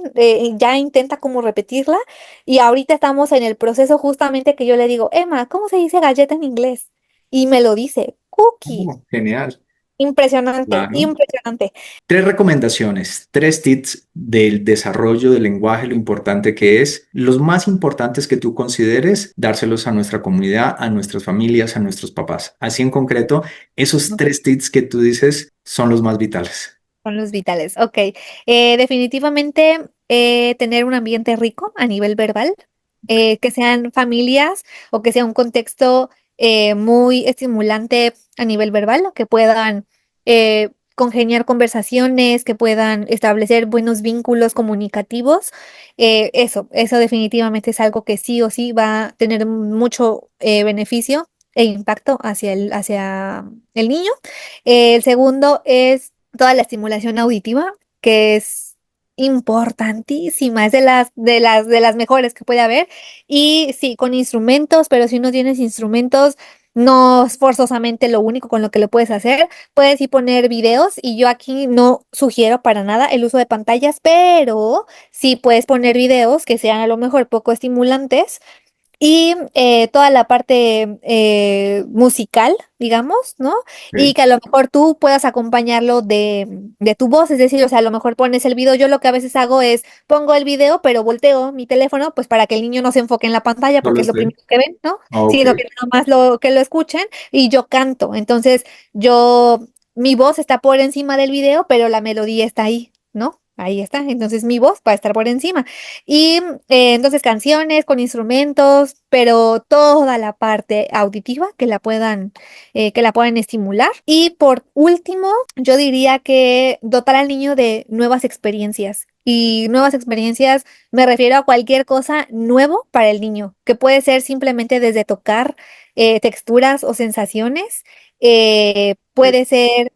ya intenta como repetirla y ahorita estamos en el proceso justamente que yo le digo, Emma, ¿cómo se dice galleta en inglés? Y me lo dice, cookie. Oh, genial. Impresionante, Claro. impresionante. Tres recomendaciones, tres tips del desarrollo del lenguaje, lo importante que es, los más importantes que tú consideres, dárselos a nuestra comunidad, a nuestras familias, a nuestros papás. Así en concreto, esos ¿No? tres tips que tú dices son los más vitales. Son los vitales. Ok. Definitivamente tener un ambiente rico a nivel verbal, que sean familias o que sea un contexto muy estimulante a nivel verbal, que puedan congeniar conversaciones, que puedan establecer buenos vínculos comunicativos. Eso definitivamente es algo que sí o sí va a tener mucho beneficio e impacto hacia el niño. El segundo es toda la estimulación auditiva, que es importantísima, es de las mejores que puede haber. Y sí, con instrumentos, pero si no tienes instrumentos, no es forzosamente lo único con lo que lo puedes hacer. Puedes sí poner videos y yo aquí no sugiero para nada el uso de pantallas, pero sí puedes poner videos que sean a lo mejor poco estimulantes y toda la parte musical, digamos, ¿no? Y ¿Ok? que a lo mejor tú puedas acompañarlo de tu voz, es decir, o sea, a lo mejor pones el video, yo lo que a veces hago es pongo el video, pero volteo mi teléfono, pues para que el niño no se enfoque en la pantalla, No porque lo es lo sé. primero que ven, ¿no? Ok. Sino que nada más que lo escuchen y yo canto. Entonces, mi voz está por encima del video, pero la melodía está ahí, ¿no? Ahí está, entonces mi voz va a estar por encima. Y entonces canciones con instrumentos, pero toda la parte auditiva que la puedan estimular. Y por último, yo diría que dotar al niño de nuevas experiencias. Y nuevas experiencias me refiero a cualquier cosa nuevo para el niño, que puede ser simplemente desde tocar texturas o sensaciones, puede ser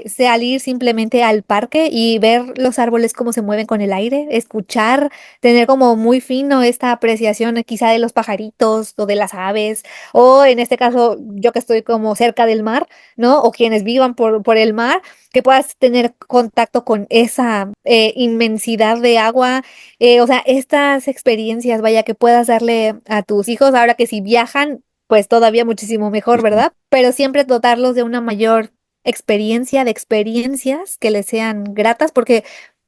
salir simplemente al parque y ver los árboles cómo se mueven con el aire, escuchar, tener como muy fino esta apreciación quizá de los pajaritos o de las aves, o en este caso yo que estoy como cerca del mar, ¿no? O quienes vivan por el mar, que puedas tener contacto con esa inmensidad de agua, o sea, estas experiencias, vaya, que puedas darle a tus hijos ahora que si viajan, pues todavía muchísimo mejor, ¿verdad? Pero siempre dotarlos de una mayor de experiencias que les sean gratas, porque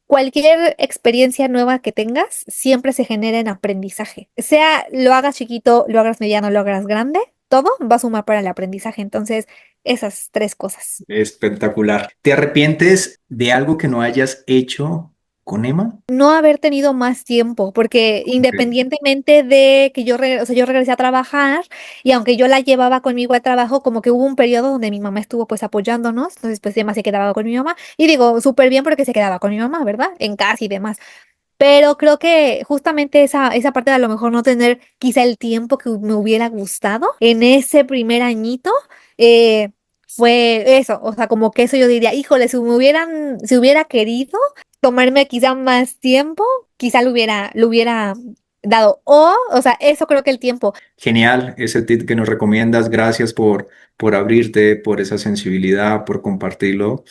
cualquier experiencia nueva que tengas siempre se genera en aprendizaje. Sea lo hagas chiquito, lo hagas mediano, lo hagas grande, todo va a sumar para el aprendizaje. Entonces, esas tres cosas. Espectacular. ¿Te arrepientes de algo que no hayas hecho con Emma? No haber tenido más tiempo, porque Ok. independientemente de que o sea, yo regresé a trabajar y aunque yo la llevaba conmigo al trabajo, como que hubo un periodo donde mi mamá estuvo pues apoyándonos, entonces pues Emma se quedaba con mi mamá y digo, súper bien porque se quedaba con mi mamá, ¿verdad? En casa y demás. Pero creo que justamente esa parte de a lo mejor no tener quizá el tiempo que me hubiera gustado en ese primer añito, eh, fue eso, o sea, como que eso yo diría, híjole, si hubiera querido tomarme quizá más tiempo, quizá lo hubiera dado. O sea, eso creo que el tiempo. Genial, ese tip que nos recomiendas. Gracias por abrirte, por esa sensibilidad, por compartirlo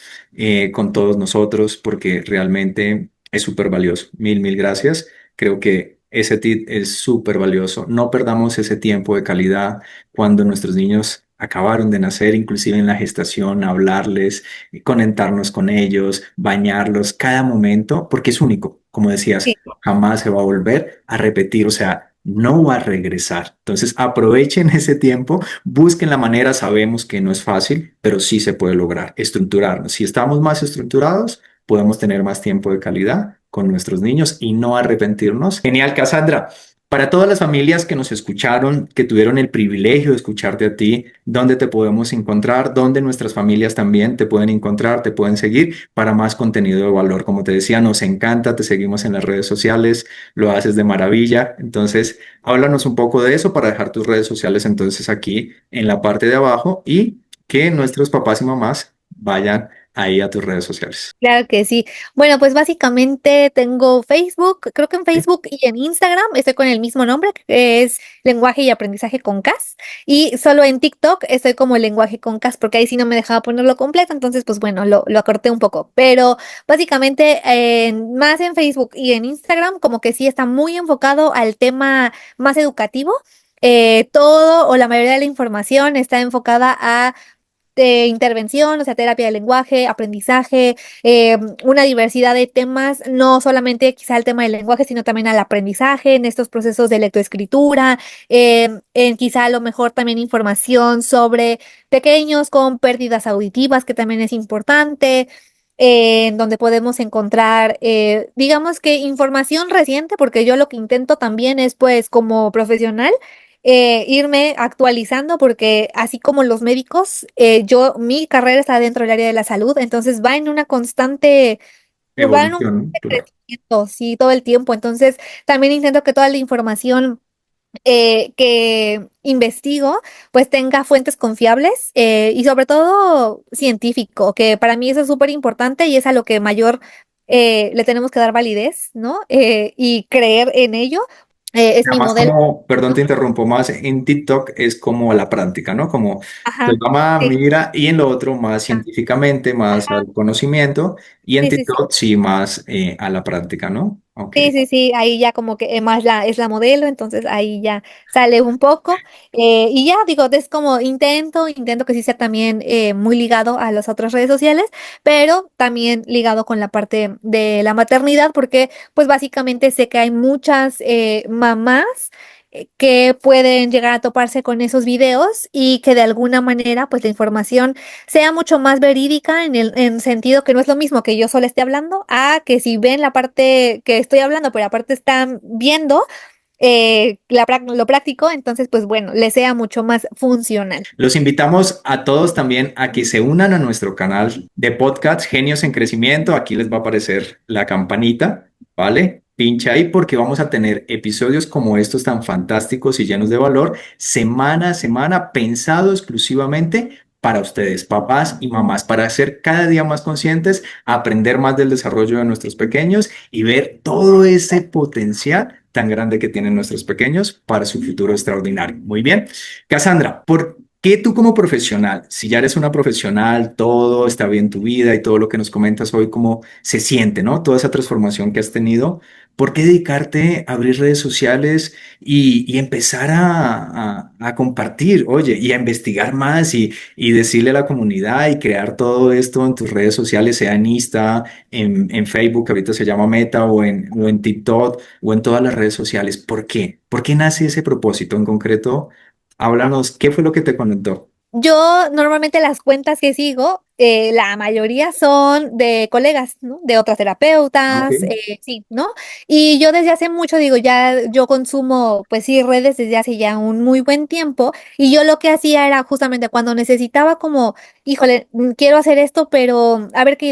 con todos nosotros, porque realmente es súper valioso. Mil gracias. Creo que ese tip es súper valioso. No perdamos ese tiempo de calidad cuando nuestros niños acabaron de nacer, inclusive en la gestación, hablarles, conectarnos con ellos, bañarlos cada momento, porque es único, como decías, Sí. jamás se va a volver a repetir, o sea, no va a regresar. Entonces, aprovechen ese tiempo, busquen la manera, sabemos que no es fácil, pero sí se puede lograr, estructurarnos. Si estamos más estructurados, podemos tener más tiempo de calidad con nuestros niños y no arrepentirnos. Genial, Cassandra. Para todas las familias que nos escucharon, que tuvieron el privilegio de escucharte a ti, ¿dónde te podemos encontrar? ¿Dónde nuestras familias también te pueden encontrar, te pueden seguir para más contenido de valor? Como te decía, nos encanta, te seguimos en las redes sociales, lo haces de maravilla. Entonces, háblanos un poco de eso para dejar tus redes sociales entonces aquí en la parte de abajo y que nuestros papás y mamás vayan ahí a tus redes sociales. Claro que sí. Bueno, pues básicamente tengo Facebook, creo que en Facebook y en Instagram estoy con el mismo nombre, que es Lenguaje y Aprendizaje con CAS. Y solo en TikTok estoy como Lenguaje con CAS, porque ahí sí no me dejaba ponerlo completo, entonces pues bueno, lo acorté un poco. Pero básicamente más en Facebook y en Instagram como que sí está muy enfocado al tema más educativo. Todo o la mayoría de la información está enfocada a de intervención, o sea, terapia de lenguaje, aprendizaje, una diversidad de temas, no solamente quizá el tema del lenguaje, sino también al aprendizaje en estos procesos de lectoescritura, en quizá a lo mejor también información sobre pequeños con pérdidas auditivas, que también es importante. En donde podemos encontrar, digamos que información reciente, porque yo lo que intento también es, pues, como profesional, irme actualizando porque así como los médicos, mi carrera está dentro del área de la salud, entonces va en un Evolución, ¿no? constante Claro. crecimiento, sí, todo el tiempo. Entonces, también intento que toda la información que investigo, pues tenga fuentes confiables y sobre todo científico, que para mí eso es súper importante y es a lo que mayor le tenemos que dar validez, ¿no? Y creer en ello. Es mi Además, modelo. como, perdón, te interrumpo más, en TikTok es como la práctica, ¿no? Como tu Ajá. mamá Sí. mira y en lo otro más científicamente, más Ajá, al conocimiento y en sí, sí, sí. TikTok sí más a la práctica, ¿no? Ok. Sí, sí, sí, ahí ya como que más es la modelo, entonces ahí ya sale un poco. Y ya digo, es como intento que sí sea también muy ligado a las otras redes sociales, pero también ligado con la parte de la maternidad, porque pues básicamente sé que hay muchas mamás que pueden llegar a toparse con esos videos y que de alguna manera pues la información sea mucho más verídica en sentido que no es lo mismo que yo solo esté hablando, a que si ven la parte que estoy hablando, pero aparte están viendo lo práctico, entonces pues bueno, les sea mucho más funcional. Los invitamos a todos también a que se unan a nuestro canal de podcast Genios en Crecimiento. Aquí les va a aparecer la campanita, ¿vale? Pincha ahí porque vamos a tener episodios como estos tan fantásticos y llenos de valor, semana a semana, pensado exclusivamente para ustedes, papás y mamás, para ser cada día más conscientes, aprender más del desarrollo de nuestros pequeños y ver todo ese potencial tan grande que tienen nuestros pequeños para su futuro extraordinario. Muy bien. Cassandra, ¿por qué tú como profesional, si ya eres una profesional, todo está bien en tu vida y todo lo que nos comentas hoy, cómo se siente, ¿no? Toda esa transformación que has tenido, ¿por qué dedicarte a abrir redes sociales y empezar a compartir, oye, y a investigar más y decirle a la comunidad y crear todo esto en tus redes sociales, sea en Insta, en Facebook, que ahorita se llama Meta, o en TikTok, o en todas las redes sociales? ¿Por qué? ¿Por qué nace ese propósito en concreto? Háblanos, ¿qué fue lo que te conectó? Yo normalmente las cuentas que sigo, la mayoría son de colegas, ¿no? De otras Ah, ok. terapeutas, sí, ¿no? Y yo desde hace mucho, digo, ya yo consumo, pues sí, redes desde hace ya un muy buen tiempo. Y yo lo que hacía era justamente cuando necesitaba como, híjole, quiero hacer esto, pero a ver qué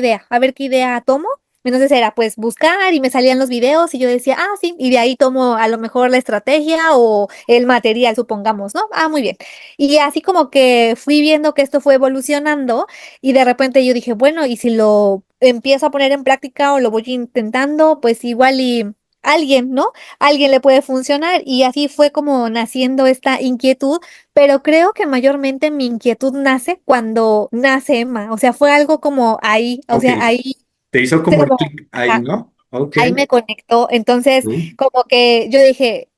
idea tomo. Entonces era pues buscar y me salían los videos y yo decía, ah, sí, y de ahí tomo a lo mejor la estrategia o el material, supongamos, ¿no? Ah, muy bien. Y así como que fui viendo que esto fue evolucionando y de repente yo dije, bueno, y si lo empiezo a poner en práctica o lo voy intentando, pues igual y alguien, ¿no? Alguien le puede funcionar y así fue como naciendo esta inquietud, pero creo que mayormente mi inquietud nace cuando nace Emma, o sea, fue algo como ahí, o Ok, sea, ahí te hizo se como el como, clic ahí, ¿no? Ok. ahí me conectó. Entonces, Sí. como que yo dije,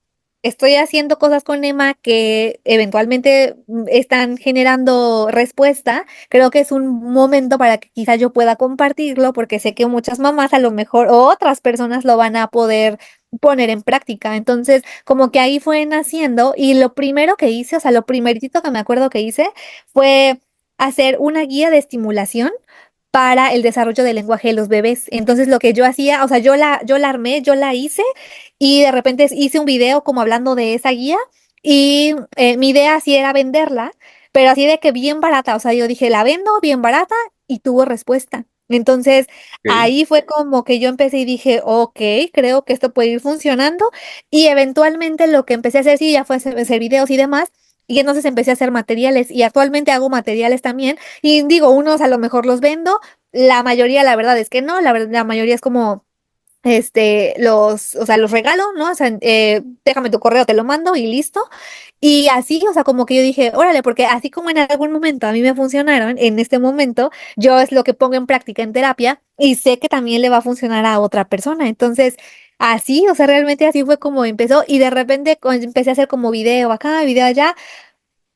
estoy haciendo cosas con Emma que eventualmente están generando respuesta. Creo que es un momento para que quizás yo pueda compartirlo, porque sé que muchas mamás a lo mejor o otras personas lo van a poder poner en práctica. Entonces, como que ahí fue naciendo y lo primero que hice, o sea, lo primeritito que me acuerdo que hice fue hacer una guía de estimulación para el desarrollo del lenguaje de los bebés. Entonces, lo que yo hacía, o sea, yo la armé, yo la hice y de repente hice un video como hablando de esa guía y mi idea sí era venderla, pero así de que bien barata, o sea, yo dije, la vendo bien barata y tuvo respuesta. Entonces, Ok. ahí fue como que yo empecé y dije, ok, creo que esto puede ir funcionando y eventualmente lo que empecé a hacer, sí, ya fue hacer videos y demás. Y entonces empecé a hacer materiales y actualmente hago materiales también. Y digo, unos a lo mejor los vendo, la mayoría, la verdad es que no, la mayoría es como o sea, los regalo, ¿no? O sea, déjame tu correo, te lo mando y listo. Y así, o sea, como que yo dije, órale, porque así como en algún momento a mí me funcionaron, en este momento yo es lo que pongo en práctica en terapia y sé que también le va a funcionar a otra persona. Entonces, así, o sea, realmente así fue como empezó y de repente empecé a hacer como video acá, video allá,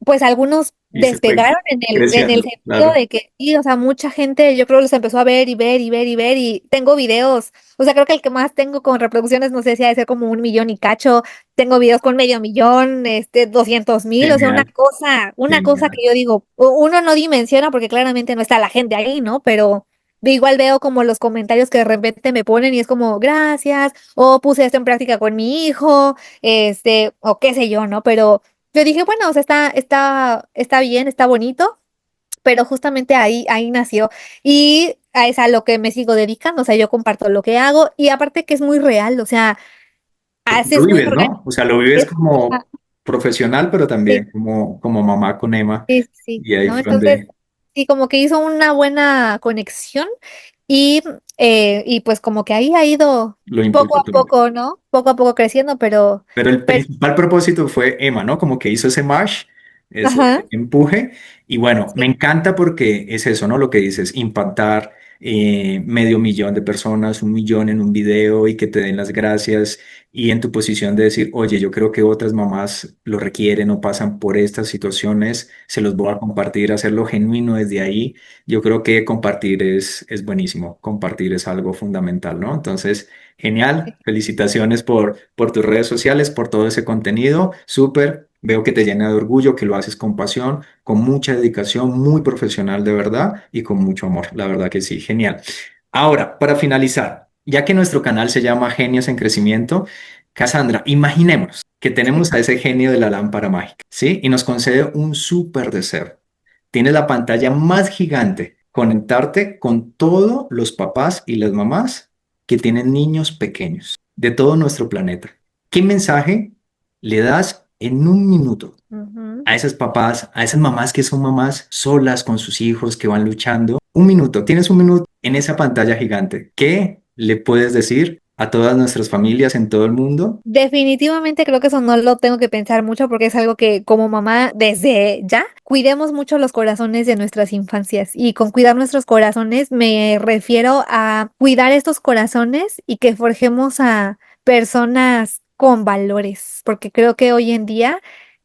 pues algunos Y se fue despegaron en el creciendo, sentido claro. de que sí, o sea, mucha gente, yo creo los empezó a ver y ver y ver y ver y tengo videos, o sea, creo que el que más tengo con reproducciones, no sé si ha de ser como 1 millón y cacho, tengo videos con medio millón, 200,000, o sea, Genial, una cosa genial. que yo digo, uno no dimensiona porque claramente no está la gente ahí, ¿no? Pero igual veo como los comentarios que de repente me ponen y es como, gracias, o puse esto en práctica con mi hijo, o qué sé yo, ¿no? Pero yo dije, bueno, o sea, está bien, está bonito, pero justamente ahí nació. Y es a lo que me sigo dedicando, o sea, yo comparto lo que hago y aparte que es muy real, o sea, Porque lo haces muy vives, orgánico. ¿no? O sea, lo vives Ajá, como profesional, pero sí, también como mamá con Emma. sí, sí, Y ahí ¿no? fue Entonces, donde sí, como que hizo una buena conexión y pues como que ahí ha ido lo poco impulsó a todo. poco, ¿no? Poco a poco creciendo, Pero el pero, principal propósito fue Emma, ¿no? Como que hizo ese march, ese ajá, empuje. Y bueno, me sí. encanta porque es eso, ¿no? Lo que dices, impactar medio millón de personas, 1 millón en un video y que te den las gracias y en tu posición de decir, oye, yo creo que otras mamás lo requieren o pasan por estas situaciones, se los voy a compartir, hacerlo genuino desde ahí. Yo creo que compartir es buenísimo, compartir es algo fundamental, ¿no? Entonces... Genial, felicitaciones por tus redes sociales, por todo ese contenido, súper, veo que te llena de orgullo, que lo haces con pasión, con mucha dedicación, muy profesional de verdad y con mucho amor, la verdad que sí, genial. Ahora, para finalizar, ya que nuestro canal se llama Genios en Crecimiento, Cassandra, imaginemos que tenemos a ese genio de la lámpara mágica, ¿sí? Y nos concede un súper deseo. Tienes la pantalla más gigante, conectarte con todos los papás y las mamás que tienen niños pequeños de todo nuestro planeta. ¿Qué mensaje le das en 1 minuto Ujú. a esas papás, a esas mamás que son mamás solas con sus hijos que van luchando? 1 minuto, tienes 1 minuto en esa pantalla gigante. ¿Qué le puedes decir a todas nuestras familias en todo el mundo? Definitivamente creo que eso no lo tengo que pensar mucho porque es algo que como mamá desde ya cuidemos mucho los corazones de nuestras infancias y con cuidar nuestros corazones me refiero a cuidar estos corazones y que forjemos a personas con valores porque creo que hoy en día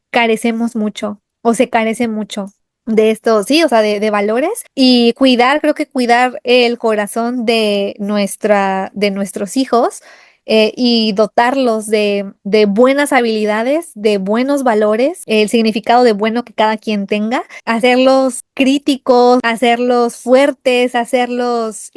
carecemos mucho o se carece mucho de esto, sí, o sea, de valores y cuidar, creo que cuidar el corazón de nuestros hijos y dotarlos de buenas habilidades, de buenos valores, el significado de bueno que cada quien tenga, hacerlos críticos, hacerlos fuertes, hacerlos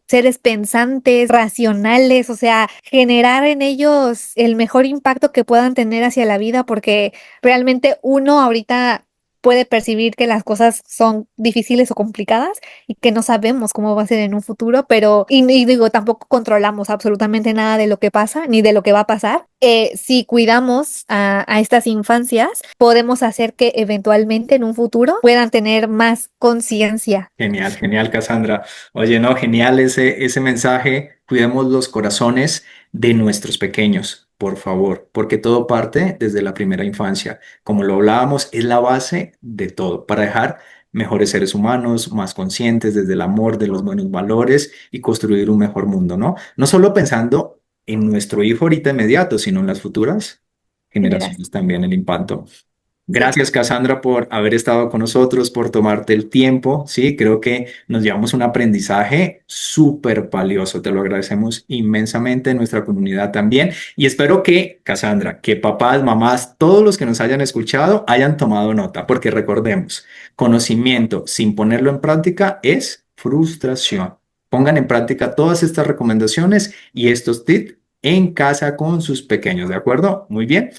seres pensantes, racionales, o sea, generar en ellos el mejor impacto que puedan tener hacia la vida, porque realmente uno ahorita puede percibir que las cosas son difíciles o complicadas y que no sabemos cómo va a ser en un futuro, pero, y digo, tampoco controlamos absolutamente nada de lo que pasa ni de lo que va a pasar. Si cuidamos a estas infancias, podemos hacer que eventualmente en un futuro puedan tener más conciencia. Genial, genial, Cassandra. Oye, no, genial ese mensaje. Cuidemos los corazones de nuestros pequeños, por favor, porque todo parte desde la primera infancia. Como lo hablábamos, es la base de todo, para dejar mejores seres humanos, más conscientes desde el amor, de los buenos valores y construir un mejor mundo, ¿no? No solo pensando en nuestro hijo ahorita inmediato, sino en las futuras generaciones también, el impacto. Gracias, Cassandra, por haber estado con nosotros, por tomarte el tiempo. Sí, creo que nos llevamos un aprendizaje súper valioso. Te lo agradecemos inmensamente, nuestra comunidad también. Y espero que, Cassandra, que papás, mamás, todos los que nos hayan escuchado hayan tomado nota, porque recordemos, conocimiento sin ponerlo en práctica es frustración. Pongan en práctica todas estas recomendaciones y estos tips en casa con sus pequeños, ¿de acuerdo? Muy bien.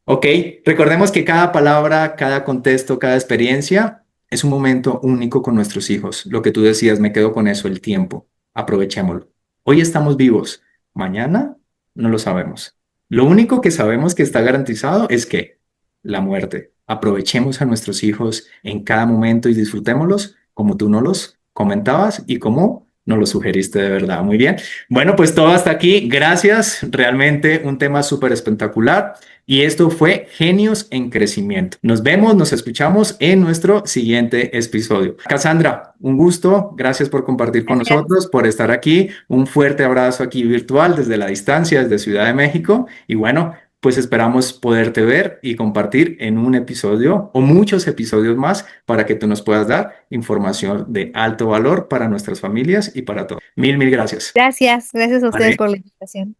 Ok, recordemos que cada palabra, cada contexto, cada experiencia es un momento único con nuestros hijos. Lo que tú decías, me quedo con eso, el tiempo. Aprovechémoslo. Hoy estamos vivos, mañana no lo sabemos. Lo único que sabemos que está garantizado es que la muerte. Aprovechemos a nuestros hijos en cada momento y disfrutémoslos como tú nos los comentabas y como nos lo sugeriste de verdad. Muy bien. Bueno, pues todo hasta aquí. Gracias. Realmente un tema súper espectacular. Y esto fue Genios en Crecimiento. Nos vemos, nos escuchamos en nuestro siguiente episodio. Cassandra, un gusto. Gracias por compartir con nosotros, por estar aquí. Un fuerte abrazo aquí virtual desde la distancia, desde Ciudad de México. Y bueno, pues esperamos poderte ver y compartir en un episodio o muchos episodios más para que tú nos puedas dar información de alto valor para nuestras familias y para todos. Mil gracias. Gracias a ustedes Vale. por la invitación.